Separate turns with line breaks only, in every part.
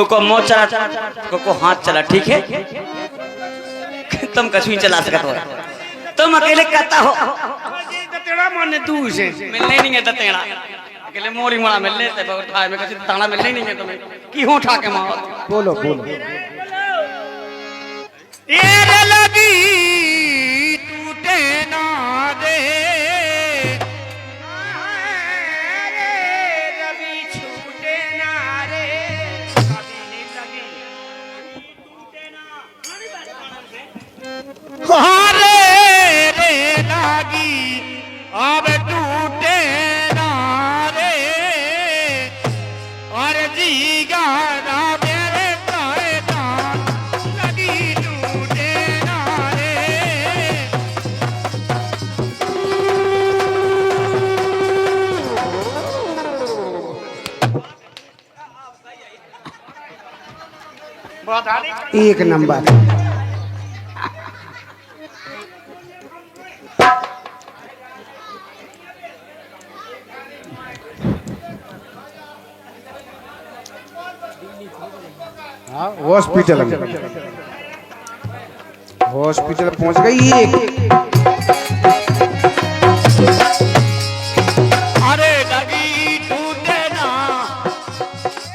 को मुंह चला को हाथ चला, ठीक है? तुम कछु ही चला सकते हो, तुम अकेले कहता हो
तेरा माने तू से
मिलने नहीं है तेरा अकेले मोरी मोड़ा मिलने ते बहुत भाई में कछु ताना मिलने नहीं है तुम्हें की हो उठा के मार
बोलो बोलो।
ये लगी टूटे ना दे रवि छूटे ना रे हरे रे लागी अब टूटे ना रे और जीगा ना मेरे कायदा लगी टूटे ना रे।
एक नंबर। हॉस्पिटल हॉस्पिटल पहुंच गई एक।
अरे लगी टूटे ना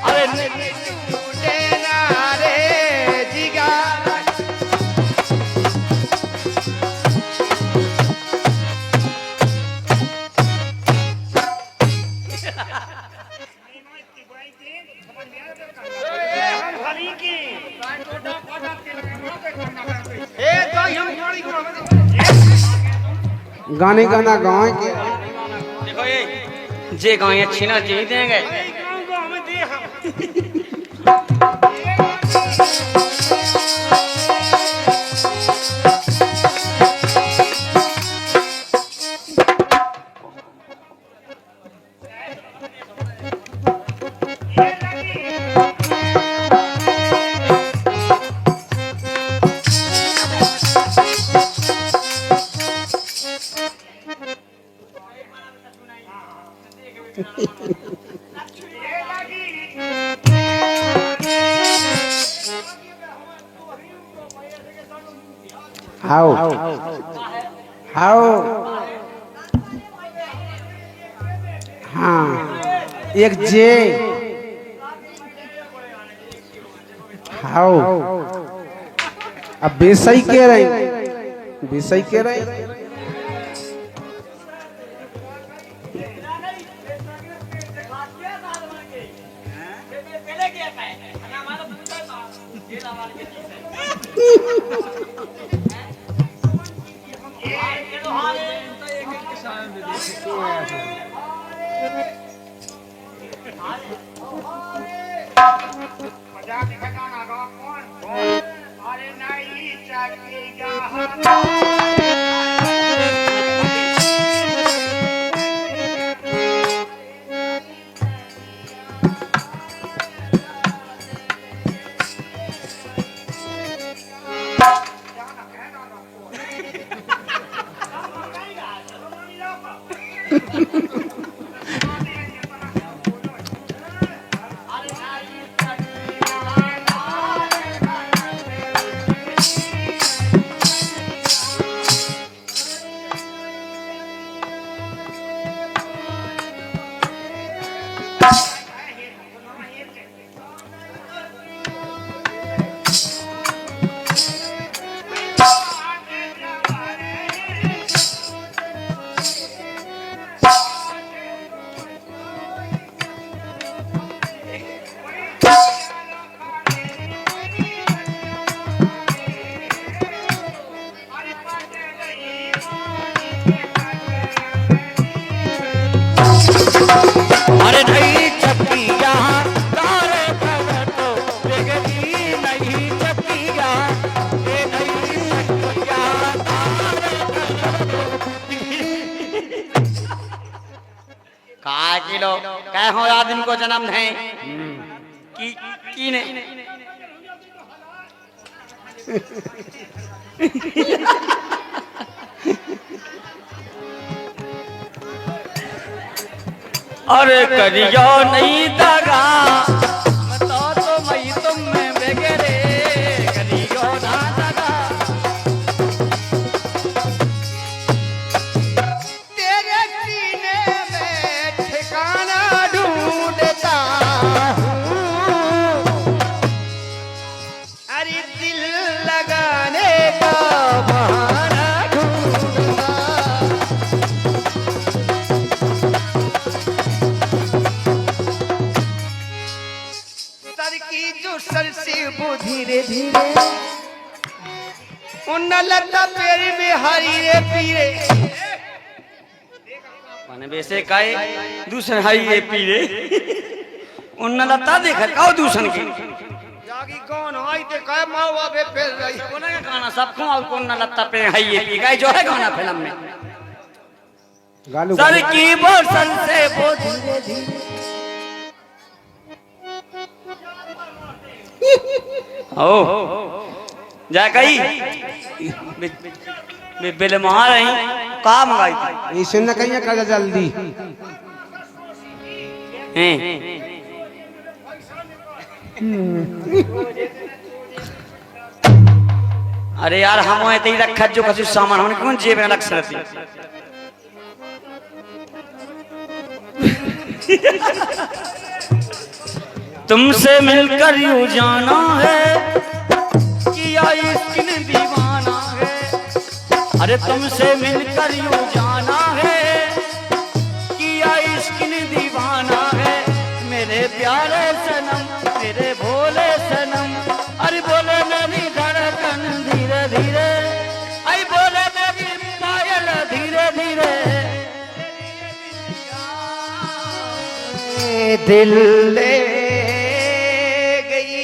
अरे टूटे ना रे जिगा
गाने गाना गाँव के
देखो ये जे गाँव ये छीना जी देंगे
आओ आओ। हाँ एक जे आओ। अब बेसई के रहे बेसई के रहे
अरे नहीं चलेगा अरे नहीं चपिया तारे भगतो बेगनी नहीं चपिया ये नहीं चपिया तारे
का किलो कह हो आदमी को जन्म है की ने अरे करियो नहीं दगा तो मई
उन्ना लता पेड़ में हरी रे पीरे
माने वैसे काए दूसरे हाई ये पीरे उन लता देखा काओ दूसर की
जागी कौन आई ते काय माँ बापे फिर रही
कोना का गाना सबको और कौन लता पे हाई ये पी गाय जो है गाना फिल्म में
गालू
सर की बोतल से वो धीरे धीरे ओ जा गई बिल मार रही का मंगाई थी
इसे न कहीं कर जल्दी
अरे यार हम वहाँ ही रखा जो कुछ सामान हमने कौन जेब में अलग से रहती तुमसे मिलकर यूं जाना है किया इसकिन दीवाना है अरे तुमसे मिलकर यूं जाना है किया इसकिन दीवाना है मेरे प्यारे सनम मेरे भोले सनम अरे बोले मेरी धड़कन धीरे धीरे आई बोले मेरी पायल धीरे धीरे
दिल ले गई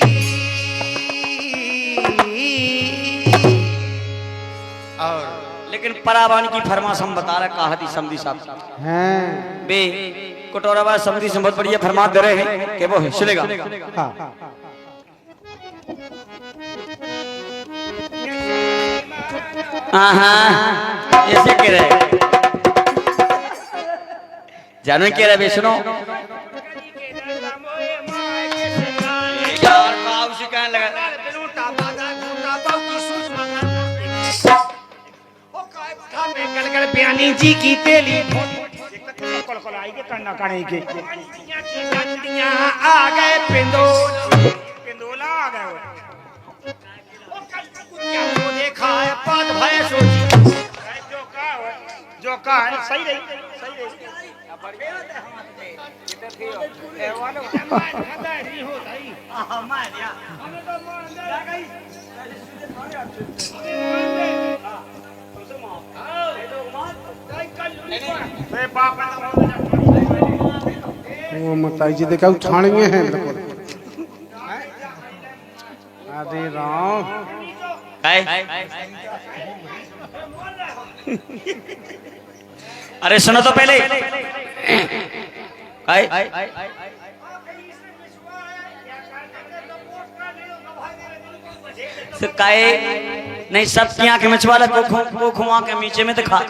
और
लेकिन परावान की फरमाश हम बता रहे कहा थी समधी साहब
हैं
बे कटोराबाद समधी से बहुत बढ़िया फरमात दे रहे हैं कि वो है सुनेगा
हाँ
हाँ ऐसे कह रहे जानो कह रहे बे सुनो यार काव से कहने लगा
बयानी जी की तेली आ गए पिंदोला आ गए वो देखा है पात भय सोची जो का है सही रही
वो मताई जी देखा उठाणिए हैं अरे राम
अरे सुनो तो पहले काए नहीं सबकी आंखें में छुआ को खुआ के नीचे में दिखा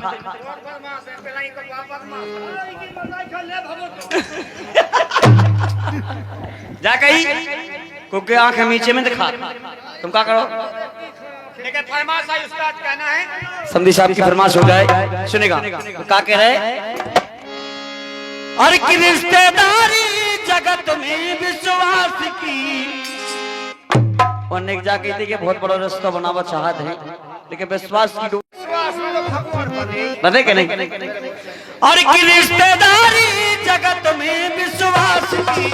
जा कही कुके आंखें नीचे में दिखा तुम क्या करो
लेकिन फरमाश है उसका कहना है
समधी साहब की फरमाश हो जाए सुनेगा तो क्या कह रहे और की रिश्तेदारी जगत में विश्वास की और जाके थी कि बहुत बड़ा रास्ता बनावा चाहत है लेकिन विश्वास की बने के नहीं और की रिश्तेदारी जगत में विश्वास की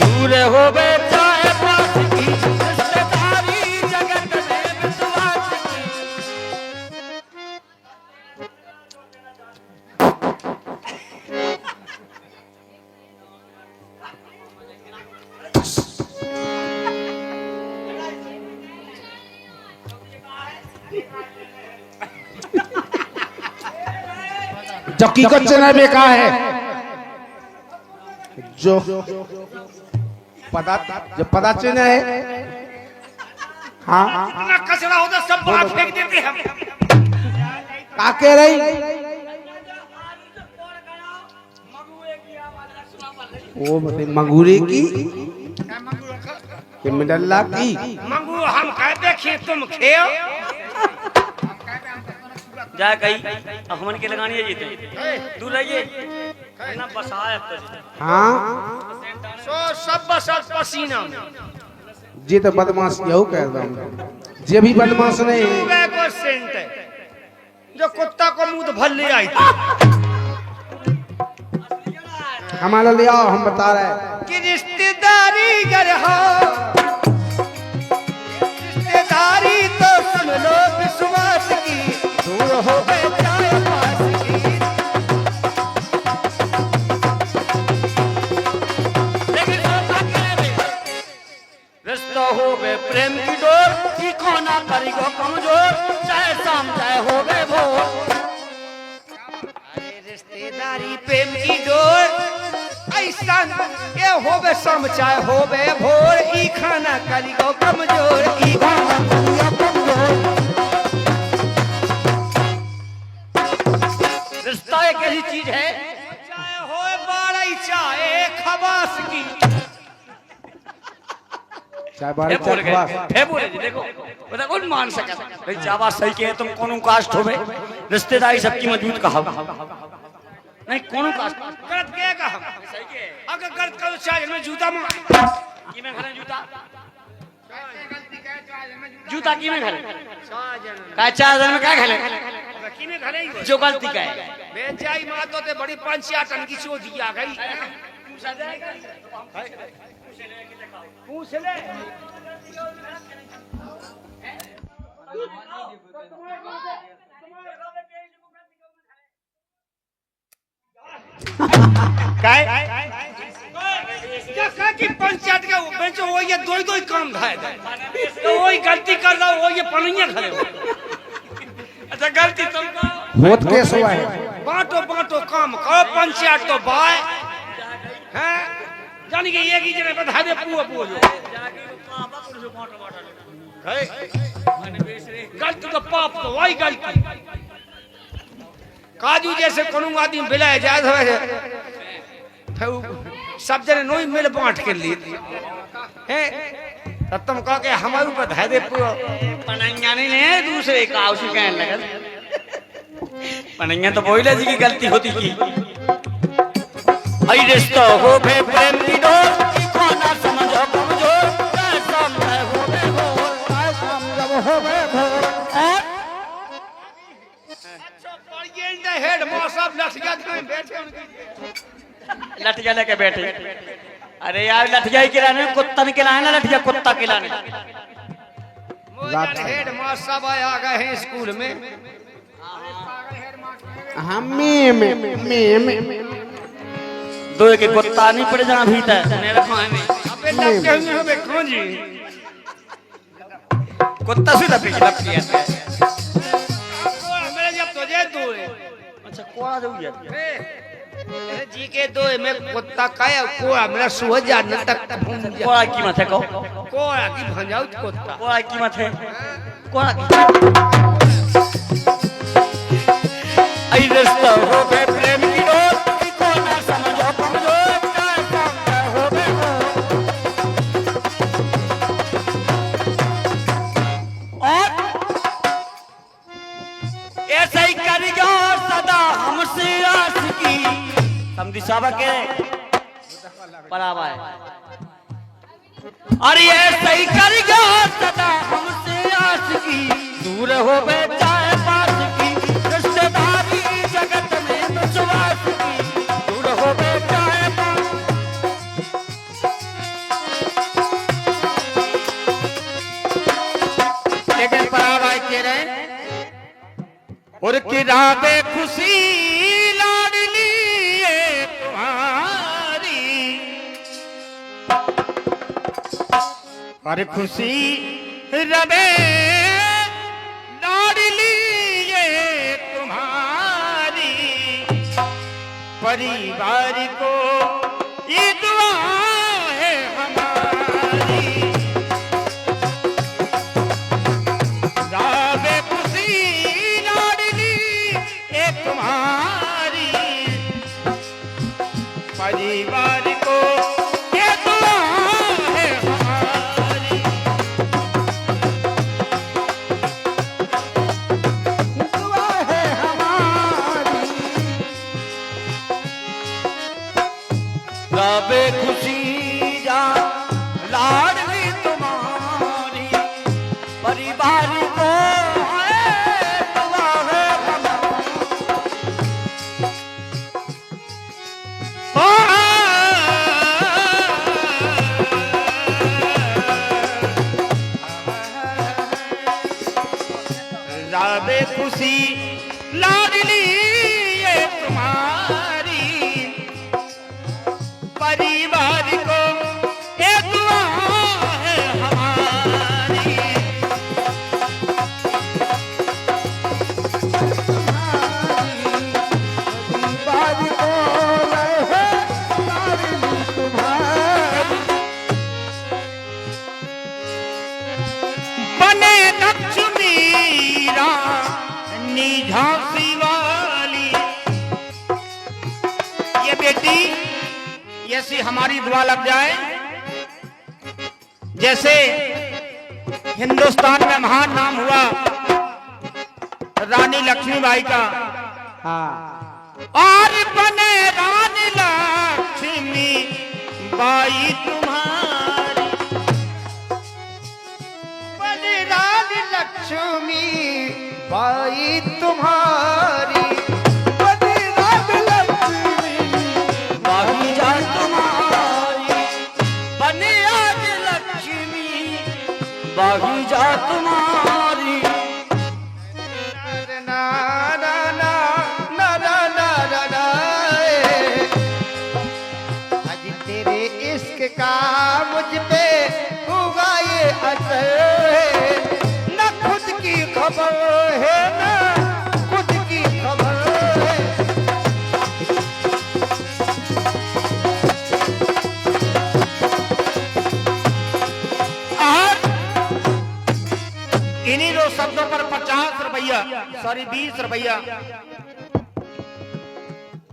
दूर हो चाहे पास की रिश्तेदारी जगत में विश्वास की
जबकि को चना बेका है जो पता चना है हाँ
इतना कचरा होता सब बाहर फेंक देते हम
का कह रही वो बते मंगूरे की कि मिडल्ला की
मंगू हम कहते खे तुम खेओ
जा गई हमन के लगानी है जीते दूर रहिए ना बसाए अब तो
हाँ
सो सब बसल पसीना
जे तो बदमाश यहू कह रहा हूँ जे भी बदमाश नहीं है
को सेंट है जो कुत्ता को मुंह भर ले आई थी
हमारा ले आओ हम बता रहे हैं
कि रिश्तेदारी गर हो रिश्तेदारी
समझो विश्वास की दूर हो गए चाहे पास की।
रिश्ता हो गए प्रेम की डोर की कोना करेगो कमजोर चाहे शाम चाहे हो गए भोर।
अरे रिश्तेदारी प्रेम की डोर ऐसा ये होवे सम चाहे होवे भोर ई खाना करिगो कमजोर ई खाना करिगो कमजोर।
रिश्ता एक ऐसी चीज है
चाहे होए बारह चाहे खबास की।
चाहे बारी चाहे खवास।
बोले जी देखो बता कौन मान सका भाई जावा सही के तुम कोनो कास्ट होवे रिश्तेदारी सबकी मजबूत कहा नहीं कोनो कास्ट
गलत के कहा
सही के
अगर गलत करो चाहे में जूता मार
की में घरे जूता
गलती कहे तो आज हमें
जूता की में घरे
जूता
का 4000 में क्या घरे
रखी में घरे ही
जो गलती का है
बेचाई माँ तो ते बड़ी 5-6 टन की चोरी आ गई। पूछ ले क्या कि पंचायत के बेंच वो ये दो ही काम धाए तो वही गलती कर रहा वो ये पनिया खड़े हो।
अच्छा गलती तुमको
होत केस हुआ है।
बांटो बांटो काम करो पंचायत तो बाय हैं जानी कि एक ही जने बता दे पुआ पुआ जो गलती तो पाप तो वही गलती काजू जैसे कोनो आदमी बिलाए जाए सब जने नोई मिल बांट के लिए हैं तब तुम कह के हमारे ऊपर धै दे पुआ
पनैया नहीं ले दूसरे का उसी कहने लगा पनैया तो बोला जी की गलती होती की आई रिश्ता हो बे प्रेम की डोर की कोना समझो कमजोर कैसा मैं हो बे भोर कैसा जब हो बे भोर।
अच्छा पढ़िए इन द हेड मौसम लठिया के बैठे
लठिया लेके बैठे अरे यार लठिया ही खिलाने कुत्ता नहीं खिलाए ना लठिया कुत्ता खिलाने
मोजन हेड मास्टर सब आ गए हैं स्कूल में।
हमें
दो के कुत्ता नहीं पड़ जाना भीतर मेरे खाए में
अबे लग के हुए हो कौन जी
कुत्ता सीधा पीछे लग गया
मेरे जब तुझे दो
अच्छा कोड़ा जो गया
जी के दो में कुत्ता काया कोड़ा मेरा सुह जान तक
कोड़ा की कीमत है को
कोड़ा की भंजाऊ कुत्ता
कोड़ा की कीमत है कोड़ा आई रिश्ता हो बे प्रेम की डोर की कोना समझो कमजोर कैसा मैं हो बे और ऐसा ही करेगा सदा हमसे आशिकी समझी साहब के बराबर है और ये सही करेगा सदा हमसे आशिकी दूर हो बे चाहे पास की रिश्तेदारी जगत में विश्वास की दूर हो बे चाहे पास। लेकिन बराबर के रहे और किराबे खुशी लाडली ये तुम्हारी और खुशी रबे लाडली ये तुम्हारी परिवार को ये दुआ है हमारी राबे खुशी लाडली ये तुम्हारी परिवार को ये दुआ है हमारी दुआ है हमारी।
राबे खुशी लाडली ये तुम्हारी परिवार को एक दुआ है हमारी। बने लक्ष्मी रानी झांसी वाली ये बेटी ऐसी हमारी दुआ लग जाए जैसे हिंदुस्तान में महान नाम हुआ रानी लक्ष्मीबाई का। और बने रानी लक्ष्मी बाई तुम्हारी
बने रानी लक्ष्मी बाई तुम्हारी बने रानी लक्ष्मी
बागी जा तुम्हारी, बने आज लक्ष्मी बागी जा तुम्हारी।
ना ना ना ना ना ना ना ना आज तेरे इश्क का मुझ पे होगा ये असर न खुद की खबर है ना खुद की खबर है।
और इन्हीं दो शब्दों पर 50 रुपया सॉरी 20 रुपया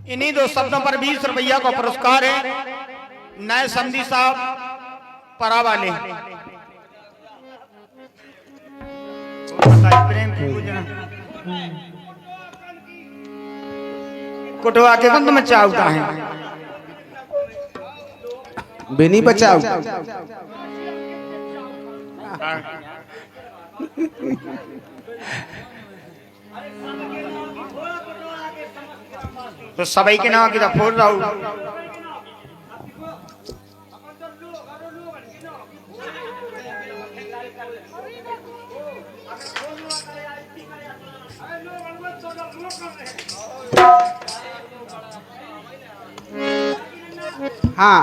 इन्हीं दो शब्दों पर 20 रुपया का पुरस्कार है नए समधी साहब परा वाले। प्रेम की पूजना कुटवा के गंद में चावता है
बेनी बचाओ।
तो सबाई के नाम की फोड़ रहा हूं।
हाँ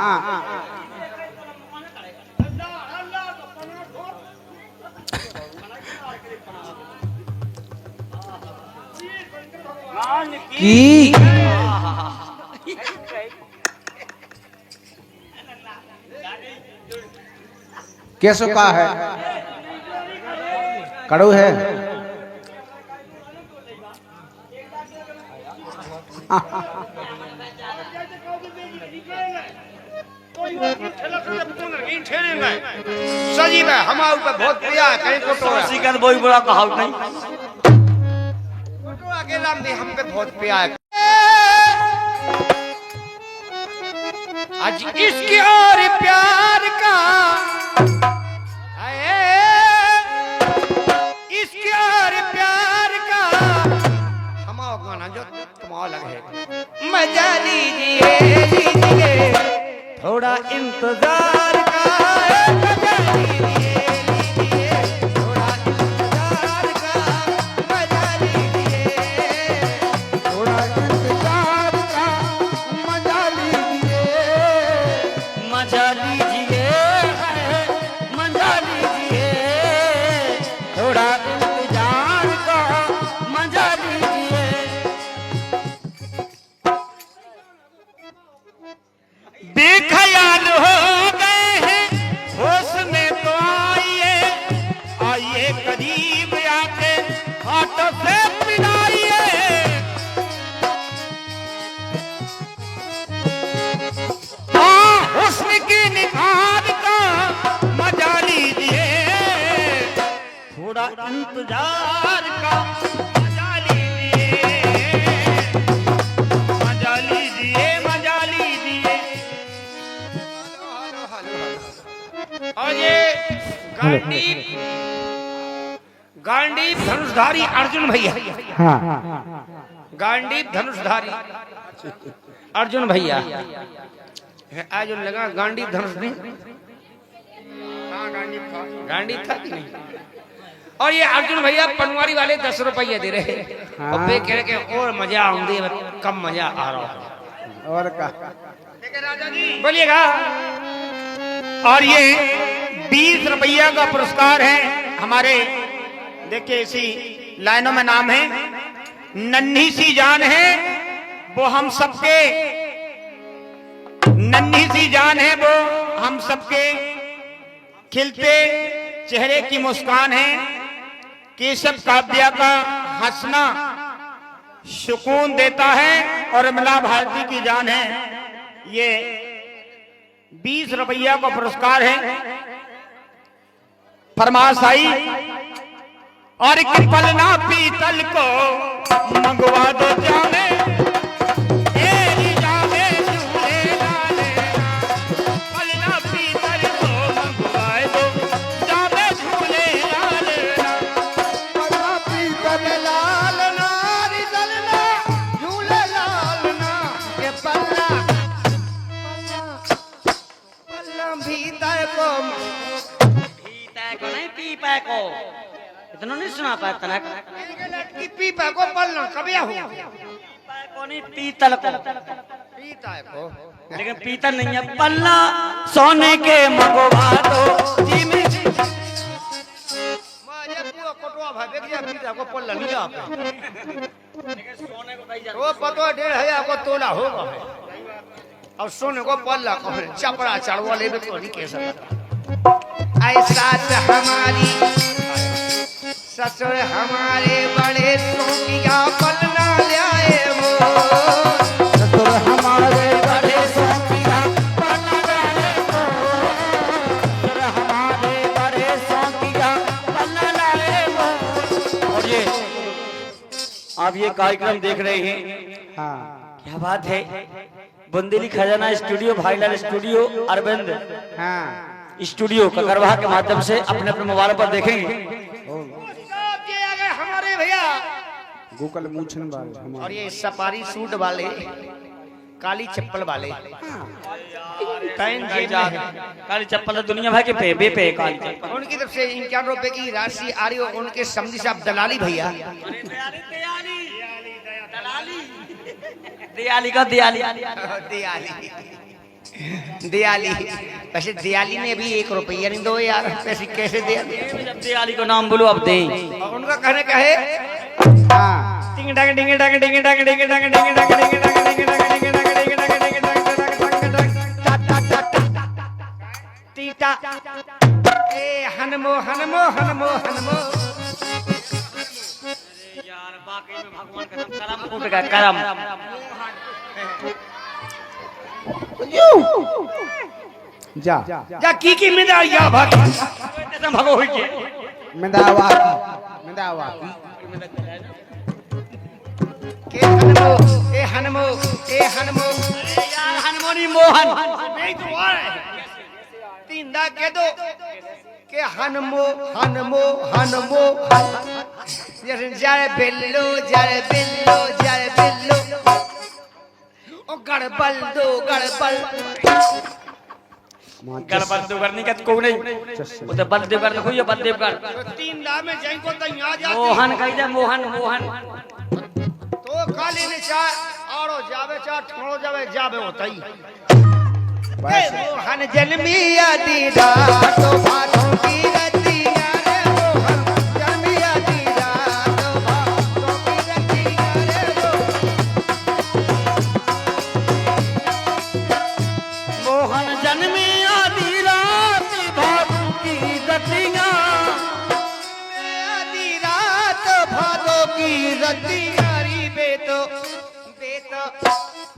की कैसो का है कड़ू है।
सजी में हमारे ऊपर बहुत प्रिया है कहीं फोटो
सिकंद बोई बड़ा कहावत नहीं।
फोटो अकेला भी हम पे बहुत प्रिया है। आज इसके और प्यार का इसके और प्यार का हमारा गाना जो तुम्हारा लग है मजा लीजिए लीजिए
थोड़ा इंतजार
का मजा लीजिए लीजिए थोड़ा इंतजार का मजा लीजिए थोड़ा इंतजार का मजा लीजिए
मजा लीजिए मजा लीजिए थोड़ा इंतजार का मजा लीजिए।
बेख्याल हो गए हैं होश में तो आइए आइए करीब आके हाथों से मिलाइए। हाँ हुस्न की निखार का मजा लीजिए थोड़ा इंतजार का मजा लीजिए मजा लीजिए मजा लीजिए। और ये गांडीव धनुषधारी अर्जुन भैया गांडीव धनुषधारी अर्जुन भैया आज लगा गांडीव धनुष नहीं। हाँ गांडीव था कि नहीं। और ये अर्जुन भैया पनवारी वाले 10 रुपये दे रहे हैं और वे कह रहे कि और मजा आऊंगी कम मजा आ रहा है
और का
राजा जी बोलिएगा। और ये 20 रुपया का पुरस्कार है हमारे, देखिए इसी लाइनों में नाम है, नन्ही सी जान है वो हम सबके, नन्ही सी जान है वो हम सबके, खिलते चेहरे की मुस्कान है, केशव काव्या का हंसना सुकून देता है और अमला भारती की जान है। ये 20 रुपया का पुरस्कार है। फरमाश आई और कि पलना पीतल को मंगवा दो जाने, तेरी जाने झूले लाले, पलना पीतल को मंगवा दो जाने झूले लाले,
पलना पीतल लाल नारी दलना झूले लालना के पलना भीतर को
नहीं पीपा को इतना नहीं सुना पाता ना
लड़की पीपा को पलना कबिया हो
को नहीं पीतल को,
पीता को,
लेकिन पीतल नहीं है। पल्ला सोने के मंगवा दो जी में
मारे तू कोटवा भागे क्या पीता को पलना नहीं आप,
सोने को भाई
वो पतो 1500 को तोला होगा और सोने को पल्ला को चपड़ा चढ़वा ले तो नहीं कह सकता।
ऐसा हमारी ससुर हमारे बड़े सोनिया पलना लाए वो, ससुर हमारे बड़े सोनिया पलना लाए वो, ससुर हमारे बड़े सोनिया पलना लाए वो।
और ये आप ये कार्यक्रम देख रहे हैं,
हाँ
क्या बात है। बुंदेली खजाना स्टूडियो, भाईलाल स्टूडियो, अरविंद
हाँ
स्टूडियो ककरवाहा के माध्यम से अपने अपने मोबाइल पर देखेंगे।
ये आ गए हमारे भैया
गूगल मूछन वाले
और
हमारे
ये सफारी सूट वाले, काली चप्पल वाले, पैन जेब में है।
काली चप्पल दुनिया भर के पे पे काली चप्पल।
उनकी तरफ से 51 रुपए की राशि आ रही हो। उनके समझी साहब दलाली भैया,
दियाली का दियाली
दियाली दियाली, वैसे दियाली ने भी 1 रुपया नहीं दो यार, पैसे कैसे दिया।
जब दियाली को नाम बोलो अब दें।
और उनका कहने का है
हाँ
टिंग डंग डिंग डंग डिंग डंग डिंग डंग डिंग डंग डिंग डंग डिंग डंग डिंग डंग डिंग टीटा ए हनमो हनमो हनमो हनमो।
यार बाकी में भगवान का नाम करम फूट गया करम।
जा
जा की मिदार या भाग
ऐसा भगो हुई के
मिदावा मिदावा
के हनमो ए हनमो ए हनमो।
यार हनुमानी मोहन
नहीं तो और तीन दा के दो के हनमो हनमो हनमो जरे जरे बिल्लो जरे बिल्लो जरे बिल्लो ओ गड़बल दो गड़बल
गड़बड़ दो करने का को नहीं वो तो बलदेव कर कोई बलदेव कर
तीन दा में जाई को तो यहां जाती
मोहन कह दे मोहन मोहन
तो काली ने चाह आरो जावे चाह ठोड़ो जावे जावे होतई मोहन जन्मी आदि रात भादों की रतिया रे मोहन जन्मी आदि रात भादों की रतिया रे
मोहन जन्मी आदि रात भादों की रतिया
आदि रात भादों की रतिया री बेतो बेतो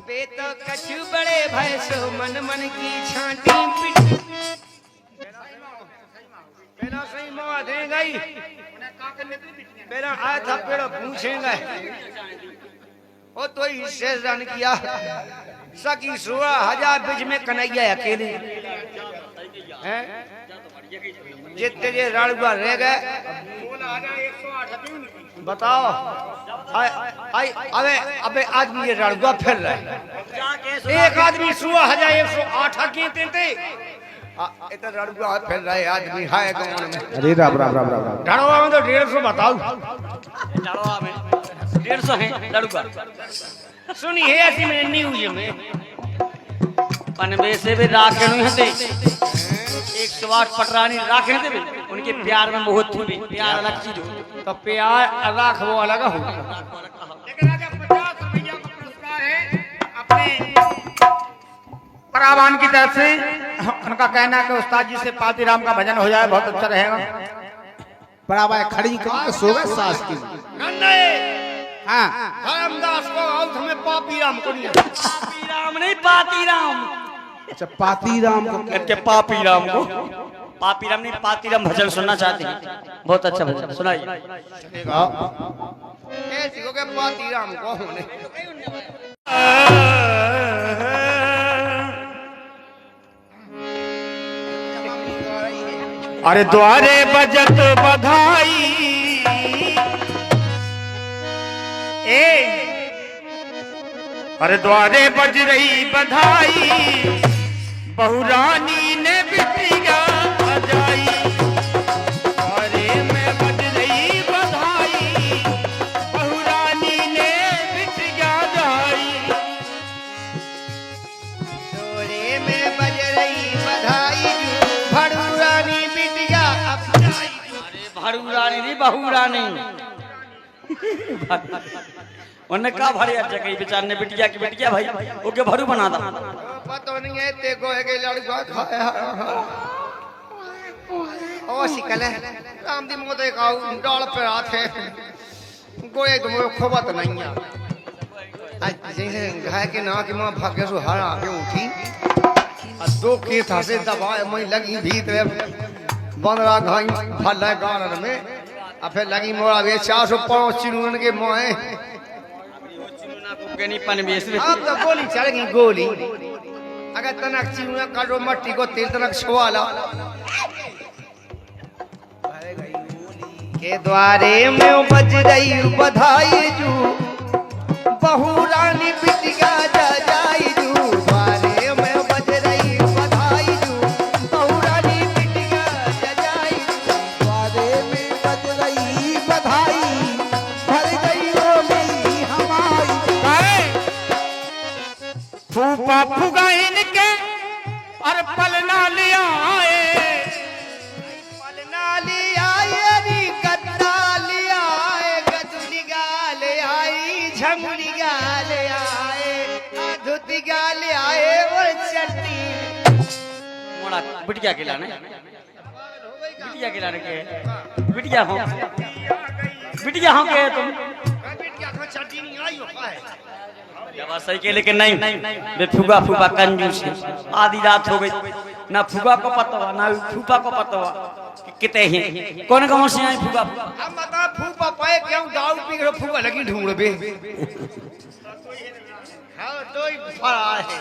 बेतो कछु बड़े भय सो मन मन की छांटी पिट पहला सही मवा दे गई पहला आया था पेड़ पूछेंगे ओ तो इससे रन किया सकी 16,000 बीच में कन्हैया अकेले हैं जितने जे राड़ुआ रह गए बताओ अबे अबे आदमी ये राड़ुआ फिर रहे एक आदमी 16,108 के थे
इतना लड़का फिर रहे आदमी है गाँव में।
अरे राम राम राम राम राम।
ढड़वा में तो 150 बताओ।
लड़वा में 150 है लड़का।
सुनी है ऐसी में न्यूज में
पन वैसे भी राखे नहीं हते 108 पटरानी राखे थे उनके प्यार में बहुत थी भी प्यार अलग चीज हो।
तो प्यार राख वो अलग हो। लेकिन आज 50 रुपया का पुरस्कार है अपने परावान की तरफ से। उनका कहना है कि उस्ताद जी से पातीराम का भजन हो जाए बहुत अच्छा रहेगा।
बराबर खड़ी करके सोगा सास की। हाँ
धर्मदास को औध में पापीराम को नहीं।
पापीराम नहीं पातीराम।
अच्छा पातीराम को
करके पापीराम को पापीराम नहीं पातीराम भजन सुनना चाहते हैं। बहुत अच्छा भजन सुनाइए।
ऐसी को क्या पातीराम को होने।
अरे द्वारे बजत बधाई अरे द्वारे बज रही बधाई बहुरानी ने बिटिया बजाई। द्वारे में बज रही बधाई बहुरानी ने बिटिया बजाई।
डोरे में बज रही बधाई भड़ूरानी बिटिया अपनाई।
अरे भड़ूरानी नहीं बहुरानी। उन्हें कहा भारी अच्छा कही बेचार ने बिटिया की बिटिया भाई ओके भरू बना दा।
पता नहीं है ते को है के लड़का खाया ओ शिकल है राम दी मोदे का डाल पे आथे गोए तुम खोबत नहीं है। आज जैसे गाय के ना कि मां भाग्य सु हारा के उठी और दो के था से दबाए मैं लगी भीतर बनरा घाई फल गानन में अब फिर लगी मोरा वे 405 चिरुन के मोए
नहीं पन बेस में
अब तो गोली चल गई गोली अगर तनक चिरुना काटो मट्टी को तेल तनक छुआला के द्वारे में बज रही बधाई जू बहुरानी बिटिया जाई जू। द्वारे में बज रही बधाई जू बहुरानी बिटिया जाई जू।
द्वारे में बज रही बधाई भर गई हो गई हमारी।
फूफा फुगाइन के और पलना लिया
पलना लिया री गद्दा लिया गदुली गाल आई झमुली गाल आए धुती गाल आए और चट्टी
मोड़ा बिटिया के लाने बिटिया के लाने के बिटिया हो के तुम
बिटिया का चट्टी नहीं आई हो है
बात सही के लेकिन नहीं वे फूफा फूफा कंजूस है। आधी रात हो गई ना फूफा को पता हुआ ना फूफा को पता हुआ कितने हैं कौन गाँव से आए फूफा।
अब बता फूफा पाए क्यों दारू पी के फूफा लगी ढूंढ बे हाँ तो ही फरा है।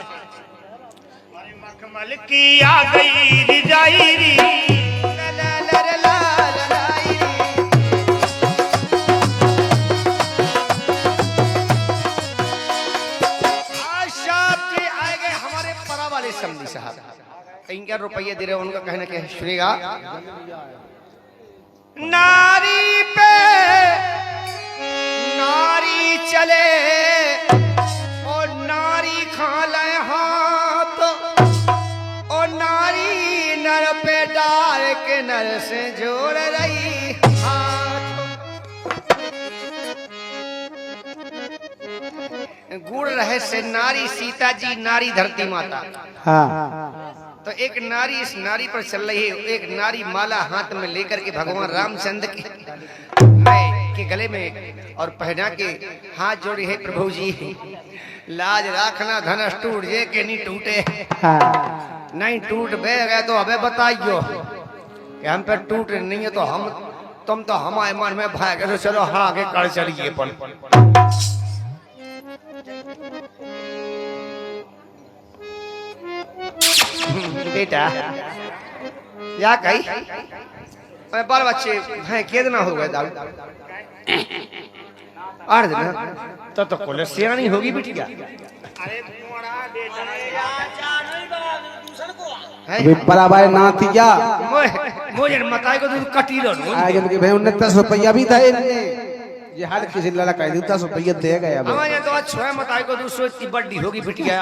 मखमल की आ गई रिजाई री
ला ला ला ला ला ला समझी साहब इनका रुपये दे रहे उनका कहना क्या है सुनेगा। नारी पे नारी चले और नारी खा ले हाथ और नारी नर पे डाल के नर से जोड़ रही हाथ। गुड़ रहे से नारी सीता जी नारी धरती माता।
हाँ
तो एक नारी इस नारी पर चल रही है। एक नारी माला हाथ में लेकर के भगवान रामचंद्र के गले में और पहना के हाथ जोड़ी है प्रभु जी लाज राखना धनस टूट जे के नहीं टूटे।
हाँ
नहीं टूट बे गए तो हमें बताइयो कि हम पे टूट नहीं है तो हम तुम तो हमारे मन में भाग तो चलो हाँ आगे कर चलिए बेटा या कही बाल बच्चे हैं कितना हो गए दारू 8 दिन तो कोले सियानी होगी बिटिया।
अरे
अभी बराबर नातिया
मुझे मताई को दूध कटी लो
आगे के भाई 29 रुपया भी था ये हर किसी लड़ा कह दी 10 रुपया दे गया भाई
हमारे तो छह मताई को दूध सो इतनी बड़ी होगी बिटिया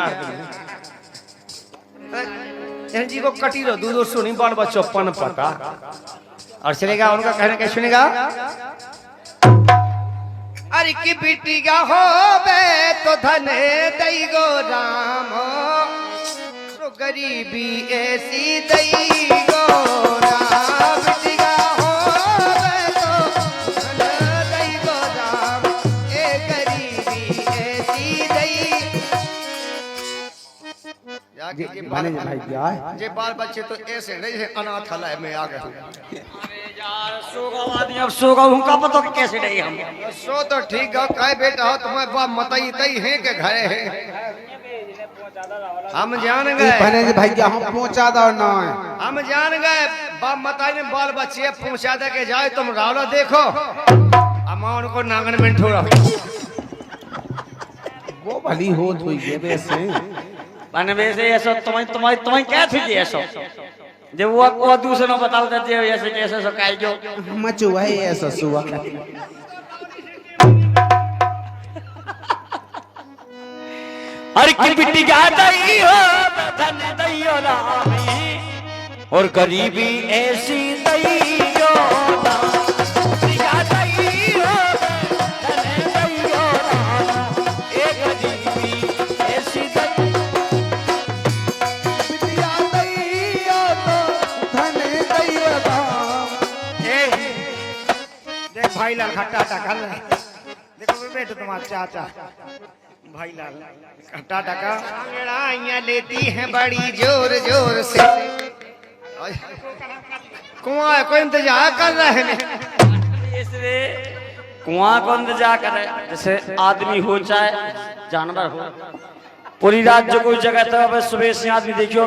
यार जी को कटी लो दूध सो नहीं बाल बच्चों पन पता और चलेगा उनका कहना कैसे सुनेगा अरे की बिटिया हो बे तो धने दई गो राम तो गरीबी ऐसी दई गो राम बिटिया हो बे तो धने दई गो राम ए गरीबी ऐसी दई
बने भाई क्या है
जे बाल बच्चे तो ऐसे नहीं है अनाथालय में आ गए
यार सोगावादी अब सोगा उनका पता कैसे नहीं हम
सो तो ठीक है कहे बेटा हो तुम्हारे बाप मतई तई है के घरे है हम जान गए
बने भाई क्या हम पहुंचा दो ना
हम जान गए बाप मताई ने बाल बच्चे पहुंचा दे के जाए तुम रावला देखो अम्मा उनको नांगन में ठोड़ा
वो भली होत हुई है वैसे
बने वैसे ऐसा तुम्हें क्या थी जी ऐसा जब वो दूसरे ने बताओ देते ऐसे कैसे सो काई जो
मचुआ है ऐसा सुआ
अरे की बिट्टी क्या दई हो धन दई हो रामी और गरीबी ऐसी दई हो रामी क्या दई हो धन दई हो रामी एक गरीबी ऐसी दई
बिटिया दैया तो धने दैया राम
देख भाई लाल खट्टा टका देखो बेटे तुम्हारा चाचा भाई लाल खट्टा टका
अंगड़ाइयां लेती हैं बड़ी जोर जोर से कुआं को इंतजार कर रहे हैं
इसलिए कुआं को इंतजार करे जैसे आदमी हो चाहे जानवर हो पूरी रात जो कोई जगह तो अब सुबह से आदमी देखियो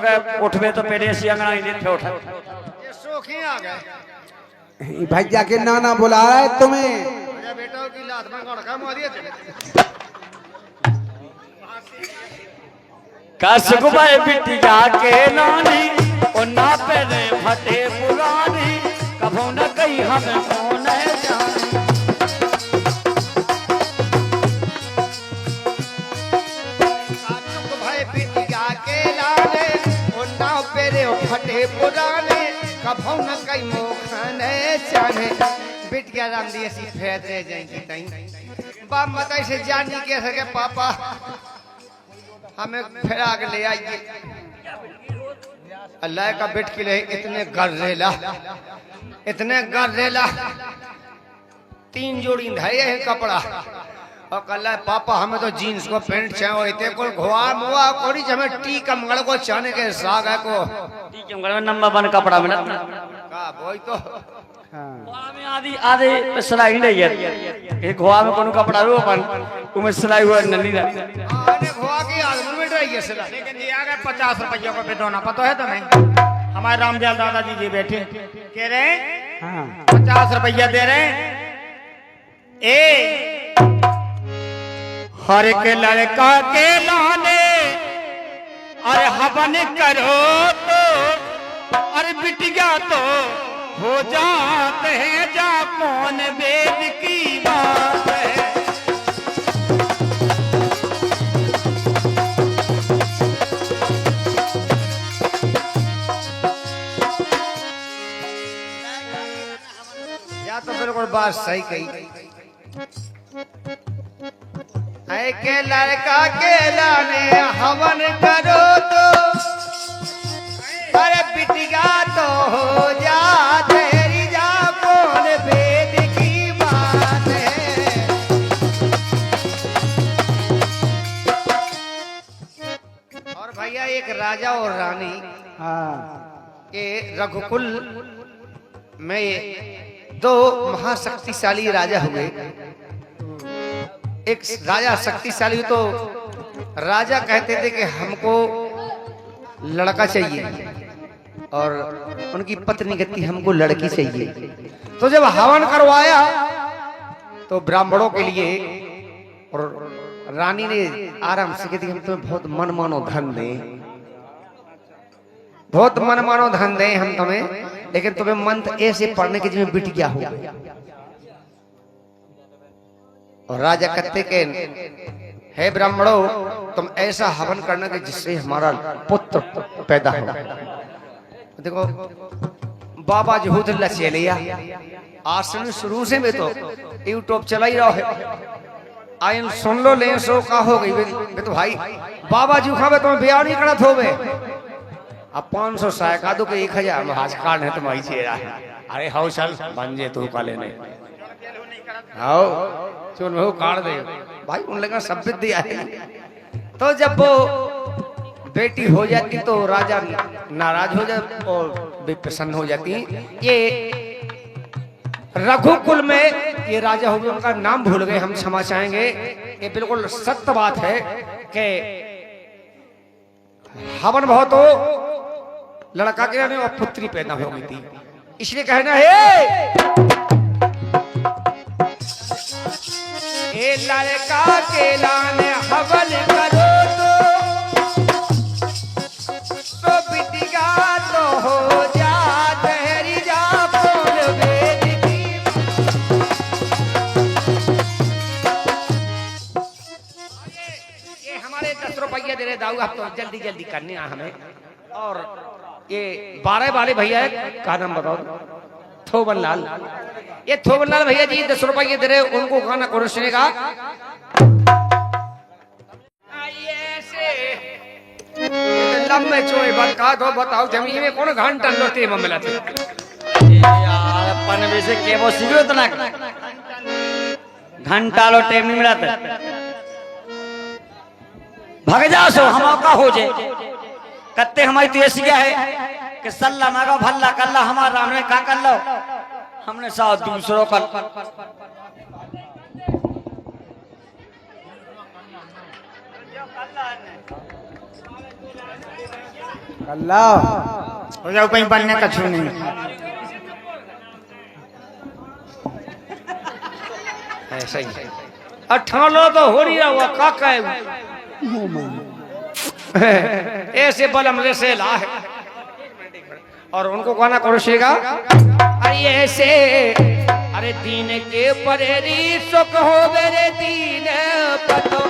उठवे तो पहले से अंगना ही लेते उठा
ये सोखी आ गए
भाई जाके नाना बुला रहा है तुम्हें
बेटा की लात में गड़का मारिए चले
कसुक भाई बिटिया के नानी और ना पहले फटे पुरानी कभो न कही हमें कौन जाने
भाई बिटिया के लाले और ना पेरे फटे पुराने कभो न कई मोखने जाने बिटिया राम दी ऐसी फेर रह जाएंगी तई बाप मताई से जानी के सके पापा हमें फिरा के ले आइए अल्लाह का बिट के लिए इतने गर्रेला 3 जोड़ी धरे है कपड़ा और कल पापा हमें तो जीन्स को पैंट चाहिए इतने को घोआ मुआ कोड़ी हमें टी कमगड़ को चाने के साग है को
ठीक है नंबर 1 कपड़ा मिला
का वही तो
गोवा में आधी आधे सिलाई नहीं है ये गोवा में कोनो कपड़ा हो अपन तुम्हें सिलाई हुआ नहीं रहती
आने घोआ की आदमी में रही है सिलाई
लेकिन जी आ गए 50 रुपये को बेटोना पता है तुम्हें हमारे रामदयाल दादाजी जी बैठे कह रहे हैं 50 रुपया दे रहे हैं ए हर के लड़का के लाने अरे हवन करो तो अरे बिटिया तो हो जाते हैं जा कौन वेद की बात है
या तो बिल्कुल बात सही कही ऐ के लड़का के लाने हवन करो तो अरे बिटिया तो हो जा तेरी जा कौन वेद की बात है और भैया एक राजा और रानी के रघुकुल में 2 महाशक्तिशाली राजा हुए एक राजा शक्तिशाली तो राजा कहते थे कि हमको लड़का चाहिए और उनकी पत्नी कहती हमको लड़की चाहिए तो जब हवन करवाया तो ब्राह्मणों के लिए और रानी ने आराम से कहती हम तुम्हें बहुत मन मानो धन दें बहुत मन मानो धन दे हम तुम्हें, लेकिन तुम्हें मंत्र ऐसे पढ़ने की जिम्मे बिट गया हो। और राजा कहते के हे ब्राह्मणों, तुम ऐसा हवन करना कि जिससे हमारा पुत्र पैदा हो। देखो बाबा जहूदुल्लाह चलिया आसन शुरू से में तो यूट्यूब चला ही रहा है। आइन सुन लो ले सो का हो गई बे तो भाई बाबा जी खावे तुम ब्याह नहीं करत होवे। अब 500 साय का दो के 1000 में हाथ काट है तुम्हारी चेहरा। अरे हाउ चल बन जे तू का लेने हाउ चुन हो काट दे भाई। उन लगा सब दिया है। तो जब वो बेटी हो जाती तो राजा नाराज हो जाते और बेप्रसन्न हो जाती। ये रघुकुल में ये राजा हो गए, उनका नाम भूल गए, हम क्षमा चाहेंगे। ये बिल्कुल सत्य बात है कि हवन बहुत हो लड़का के रहने और पुत्री पैदा हो गई थी, इसलिए कहना है लड़का के लाने हवन करो तो बिटिया तो हो जा ठहरी जा बोल बेटी। ये हमारे 10 रुपये दे रहे दाऊ, आप तो जल्दी जल्दी करने आ हमें। और ये 12 वाले भैया है, का नाम बताओ? थोबन लाल। ये थोबन लाल भैया जी 10 रुपये दे रहे, उनको गाना कौन सुनेगा? लम्बे चोए बता दो, बताओ जमीन में कौन घंटा लोटे में मिला थे
यार अपन में से के वो सीखो इतना घंटा लो टाइम नहीं मिला था। भाग जा सो हम का हो जे कत्ते हमारी तो ऐसी क्या है कि सल्ला मांगो भल्ला कल्ला हमारा राम ने का कर लो हमने साथ दूसरों का।
अल्लाह
हो जाओ कहीं बनने का छू नहीं।
ऐसा ही 18 तो हो नहीं रहा काका है ऐसे बलम से ला है। और उनको गाना कौशेगा अरे ऐसे अरे दीन के परेरी सुख हो मेरे दीन पतो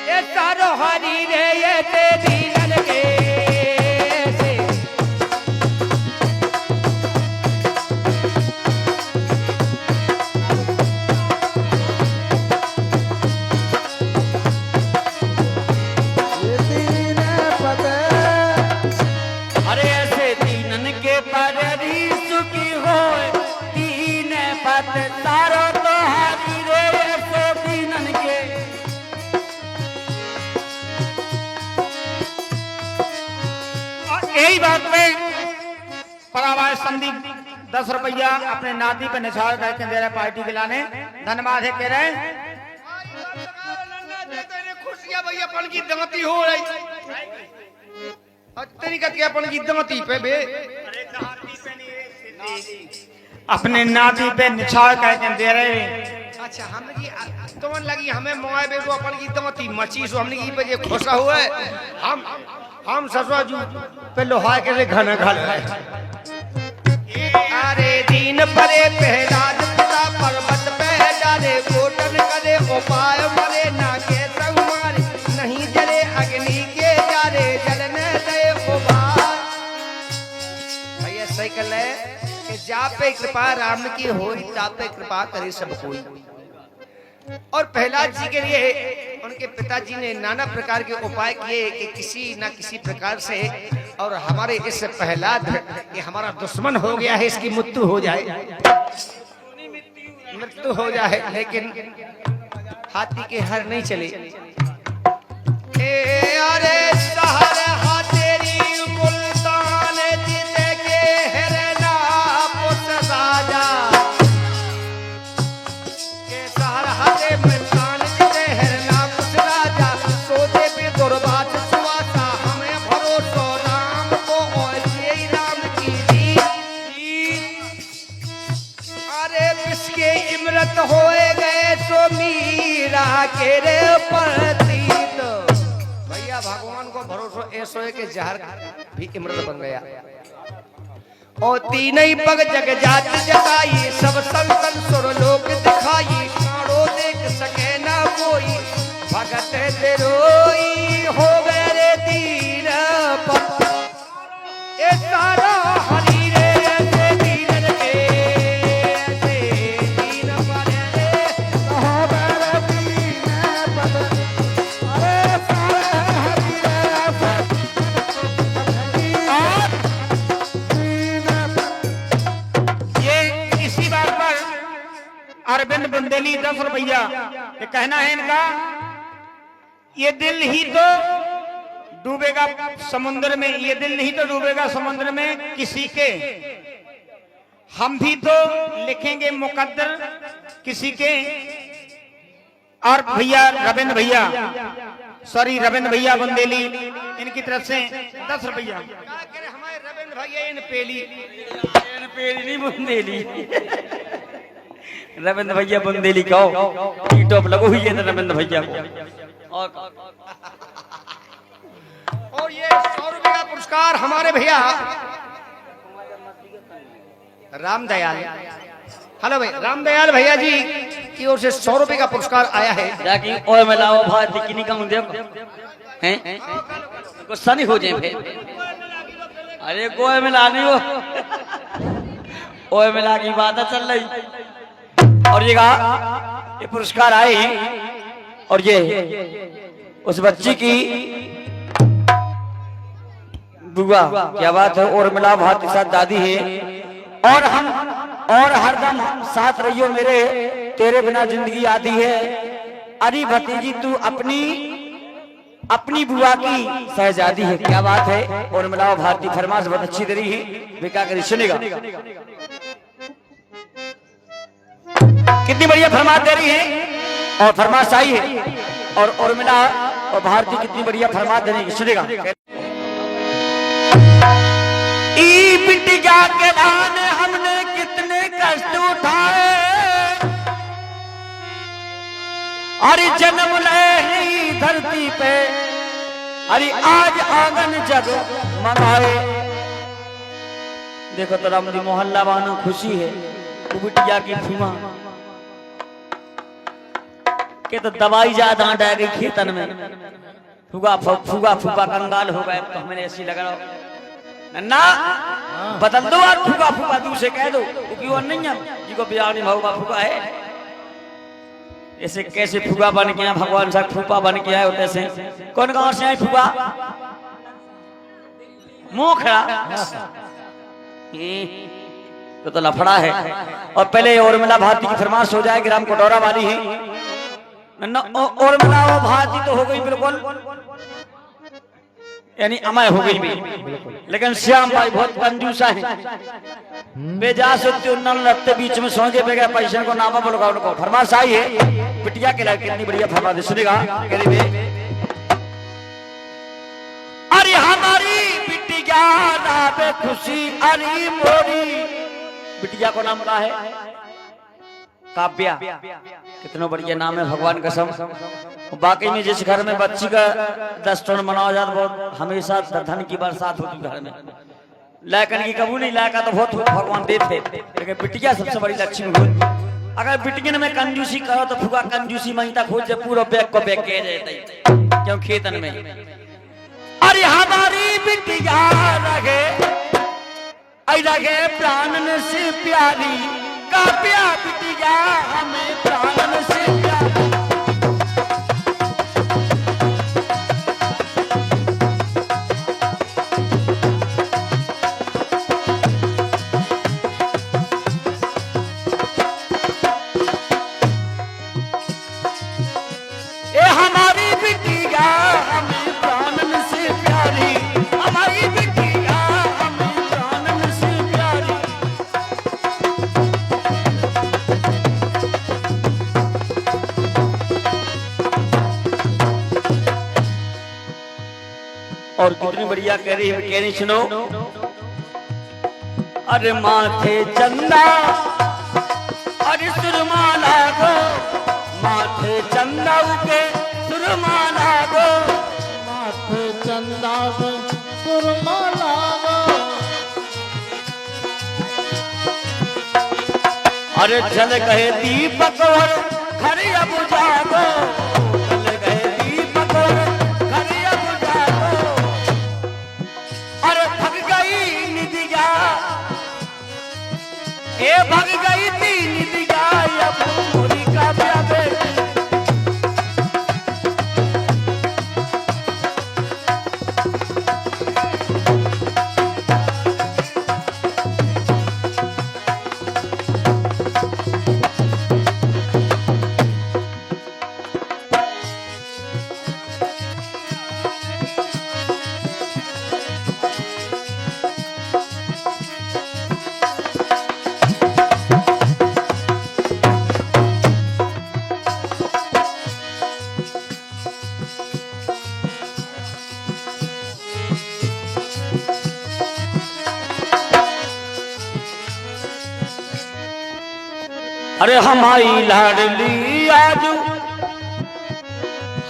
ये तारो हरी रे ये ते दीनन के
तारो तो हाथी रे सो दीनन के।
और यही बात में परावार संदीप 10 रुपया अपने नाती पे निछावर करके दे रहे पार्टी के लाने। धन्यवाद है कह रहे
खुशियां भैया अपन की दमती हो रही तरीका क्या अपन की दमती पे बे
अपने नाती पे निछावर करके दे रहे।
अच्छा हमने की तो लगी हमें मोए बेगो अपन की दमती मची सो हमने की पे ये खोसा हुआ है। हम ससुरा जू पे लोहा के घना घाल अरे दीन परे पहलाद पिता पर्वत पे डाले कोटन करे उपाय मरे ना के संग मारे नहीं जले अग्नि के जारे जलने दे उबार। भैया सही कर ले कि जा पे कृपा राम की हो जा पे कृपा करे सब कोई। और प्रहलाद जी के लिए उनके पिताजी ने नाना प्रकार के उपाय किए कि किसी न किसी प्रकार से और हमारे इस प्रहलाद ये हमारा दुश्मन हो गया है इसकी मृत्यु हो जाए लेकिन हाथी के हर नहीं चले। अरे सहर हाथेरी मुल्तान जीते के हरना पुत राजा के सहर हाथे मुल्तान जीते हरना पुत राजा सोचे पे दुर्बात सुवाता हमें भरोसा राम को और ये राम की अरे बिस्के इमरत होए गए तो मीरा के रे पति तो भैया भैया भगवान को भरोसा ऐसो है कि जहर भी इमरत बन गया। और तीन ही पग जग जात जताई, सब संतन सुर लोक दिखाई, काड़ो देख सके ना कोई, भगत तेरोई हो गए रे तीर पर। ए तारा हरी रे ऐसे तीर के, ऐसे तीर पर रे हो गए रे तीर पर। अरे तारा हरी रे पर।
ये इसी बात पर अरविंद बुंदेली 10 रुपया, ये कहना है इनका, ये दिल ही तो डूबेगा समुद्र में, ये दिल नहीं तो डूबेगा समुद्र में किसी के, हम भी तो लिखेंगे मुकद्दर किसी के। और भैया रविंद्र भैया, सॉरी रविंद्र भैया बुंदेली, इनकी तरफ से 10 रुपया।
हमारे रविंद्र भैया इन पेली
नहीं बुंदेली, रविंद्र भैया बुंदेली कहो, टॉप लगो हुई है रविंद्र भैया को।
और ये 100 रुपए का पुरस्कार हमारे भैया रामदयाल, हेलो भाई रामदयाल भैया जी की ओर से 100 रुपए का पुरस्कार आया है।
जाकी ओए मिलाओ भात किनी का मुंह देखो हैं, गुस्सा नहीं हो जाए फिर। अरे कोई मिला नहीं हो, ओए मिला की बात चल रही। और ये कहा ये पुरस्कार आए हैं, और ये उस बच्ची की बुआ, क्या बात है, और मिला भात के साथ दादी है। और हरदम साथ रहियो मेरे, तेरे बिना जिंदगी आती है। अरे भतीजी तू अपनी बुआ की शहजादी है, क्या बात है। और मिलाओ भारती फरमाश बहुत अच्छी तरी है, वे क्या करी सुनेगा। कितनी बढ़िया फरमाश दे रही है, और फरमाश आई है, और मिला और भारती कितनी बढ़िया फरमाश देने की सुनेगा। ई बिटिया के लाने हमने कितने कष्ट उठाए, अरे जन्म ले धरती पे, अरे आज आंगन जग मंगाए। देखो तो रामदी मोहल्ला वालों खुशी है, वो बिटिया की फुआ के तो दवाई ज्यादा डाल गई खेतन में, फुगा फूफा कंगाल हो गए। तो हमें ऐसी लग रहा ना बदल दो, और फूफा दूसरे कह दो, क्योंकि वो नहीं है जिसको ब्याह नहीं भागा फूफा है। ऐसे कैसे फूफा बन के आया, भगवान सा फूफा बन के आए होते से। कौन गांव से आए फूफा? मोखड़ा तो लफड़ा है। और पहले और मिला भारती की फरमाश हो जाए, ग्राम कटोरा वाली है और मिला वो भारती तो हो गई बिल्कुल, यानी अमय हो गई भी। लेकिन श्याम भाई बहुत कंजूसा है, बेजा से नल रखते बीच में सोचे पे गए पैसे को नामा बोलो उनको। फरमाश आई है बिटिया के लिए, कितनी बढ़िया फरमाश सुनेगा। अरे हमारी बिटिया नाम खुशी, अरे मोरी बिटिया को नाम क्या है? काव्या। कितना बढ़िया नाम है, भगवान कसम। बाकी में जिस घर में बच्ची का 10 टन मनाया जाता, बहुत हमेशा धन की बरसात होती घर में। लायकन की कबू नहीं, लायका तो बहुत भगवान देते, लेकिन बिटिया सबसे बड़ी लक्ष्मी होती। अगर बिटियन में कंजूसी करो तो फुगा कंजूसी महीना खोज पूरा बैग को बैग कह जाते, क्यों खेतन में। अरे हमारी बिटिया लगे प्राणन से प्यारी, काव्या बिटिया हमें प्राणन से प्यारी। ए हमारी बिटिया हमें प्राणन से प्यारी, हमारी बिटिया हमें प्राणन से प्यारी। और कितनी बढ़िया कह रही सुनो। अरे माथे चंदा अरे सुरमाला गो, माथे चंदा के सुरमाला गो, माथे
चंदा में सुरमा लागा।
अरे चल गए दीपक और घर अब जागो, चल गए दीपक और घर अब जागो। अरे भग गई निदिया, ए भग गई थी निदिया, अब मोरी का ब्याह बेटी। अरे हमारी लाडली आजू,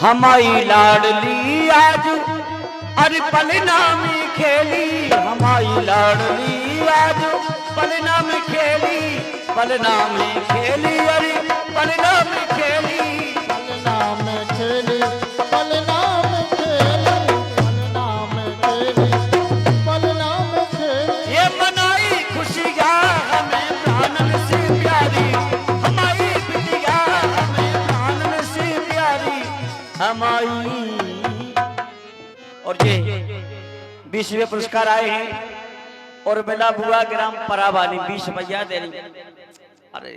हमारी लाडली आजू, अरे पलना में खेली, हमारी लाडली आजू पलना में खेली, पलना में खेली, अरे पलना में खेली,
पलना में खेली, पलना में खेली, पलना में खेली, पलना में खेली।
ये मनाई खुशियाँ हमें प्राणन से प्यारी, हमारी बिटिया हमें प्राणन से प्यारी, हमारी। और ये 20वें पुरस्कार आए हैं और बेला बुआ ग्राम पराबानी 20 रुपया दे रही। अरे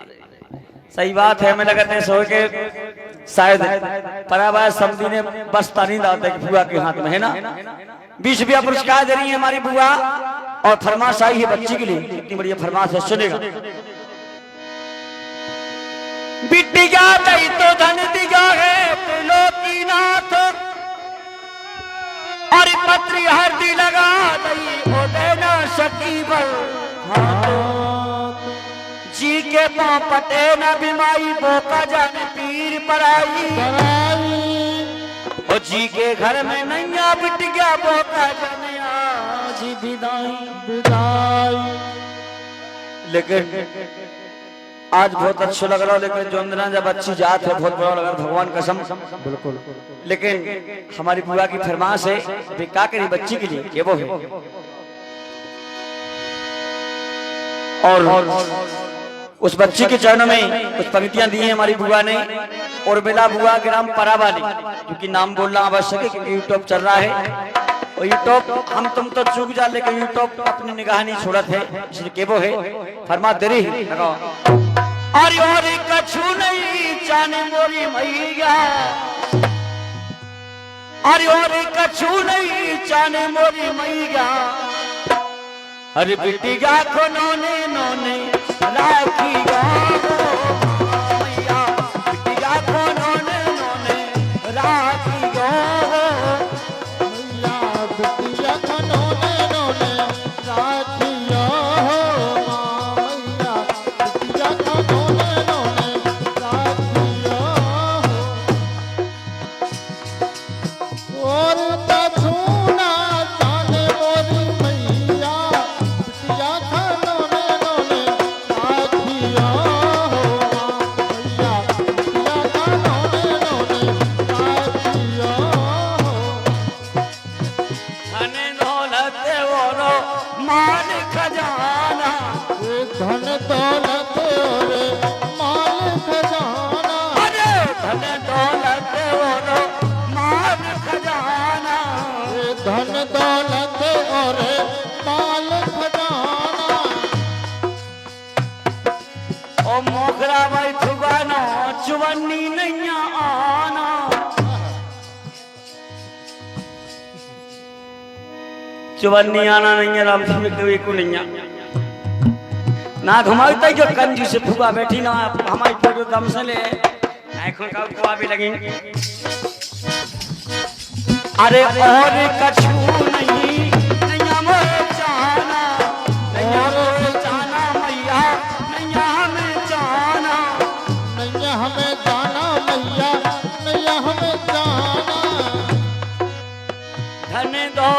सही बात है, मैं लगते हैं सो के शायद पराबा समझी ने बस तानी दाते की बुआ के हाथ में है ना। 20 रुपया पुरस्कार दे रही है हमारी बुआ और फरमाश आई है बच्ची के लिए। कितनी बढ़िया फरमाश है, सुनेगा। बिटिया दई तो धन दिया है त्रिलोकी नाथ, और पत्री हरदी लगा दई ओ देना शकीबल। जी के पाँव पटे न बिमाई, बोका जाने पीर पराई, ओ जी के घर में नैया बिट गया, बोका जाने आज विदाई विदाई। लेकिन आज बहुत अच्छा लग रहा, लेकिन जो अंदर जब अच्छी जात है बहुत बड़ा लग रहा, भगवान कसम।
बिल्कुल।
लेकिन हमारी बुआ की फरमाश है क्या करी बच्ची के लिए, ये वो है। और उस बच्ची के चरणों में कुछ पंक्तियां दी हैं हमारी बुआ ने। और बेला बुआ ग्राम पराबानी, क्योंकि नाम बोलना आवश्यक है क्योंकि यूट्यूब चल रहा है और यूट्यूब हम तुम तो चूक जा, लेकिन यूट्यूब अपनी निगाह नहीं छोड़त है, इसलिए केबो है फरमा दे रही लगाओ। अरे कछु नहीं जाने मोरी मैया, अरे कछु नहीं जाने मोरी मैया, अरे बिटिया को नोने नोने राखी मैया, बिटिया को नोने नोने राखी
मैया, बिटिया को नोने नोने राखिया हो, मैया बिटिया को नोने नोने राखिया हो। और कछु ना जाने मोरी मैया, बिटिया को नोने नोने राखिया हो, मैया बिटिया को नोने नोने राखिया हो।
धन दौलत और मान खजाना,
धन दौलत और माल खजाना,
अरे धन दौलत और मान खजाना,
धन दौलत और माल खजाना।
ओ मोगरा भाई ठुगाना चुवन्नी नैया आना, चुवन्नी आना नहीं है राम जी को नैया ना घुमाता जो कंजू से फुगा बैठी ना हमारी फोटो दम से ले आंखों का कुआ भी लगेंगे। अरे और कछु नहीं नैया मोरे जाना, नैया मोरे जाना मैया, नैया हमें जाना,
नैया हमें जाना मैया, नैया हमें जाना।
धन दो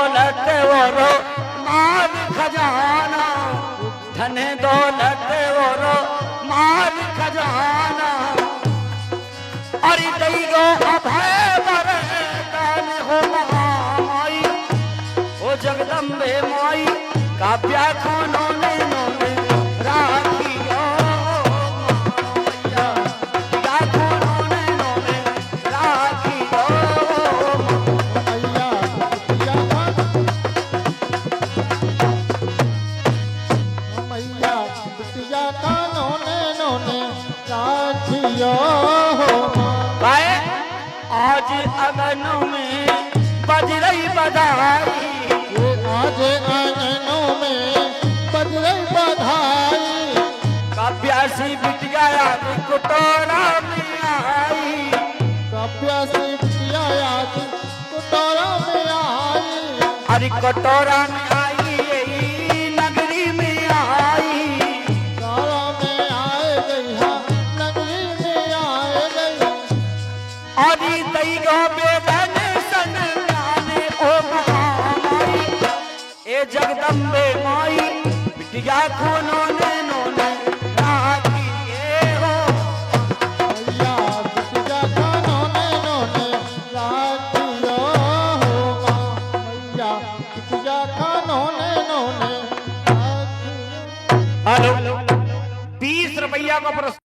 दई गो अभय वरदान हो महामाई ओ जगदम्बे माई काव्या खानों ने नोने राखियो मैया काव्या खानों ने नोने राखियो
मैया बिटिया का नोने नोने राखियो हो
गाय आज अगन में बज रही बधाई
आज आंगनों में बज रही बधाई
काव्यासी बिटिया कुटोरा में आई
काव्या से बिटिया आज कुटोरा में आई
अरे कटोरा में आई यही नगरी में आई
तारा में आए गई है नगरी में आए गई
अरे दई गो बेदन सन गाने ओ महामाई ए जगदम्बे माई बिटिया खूनों ने नोने राखिए हो
मैया बिटिया का नोने नोने राखियो हो मैया बिटिया का नोने नोने राखियो
हेलो 20 रुपया का पुरस्कार।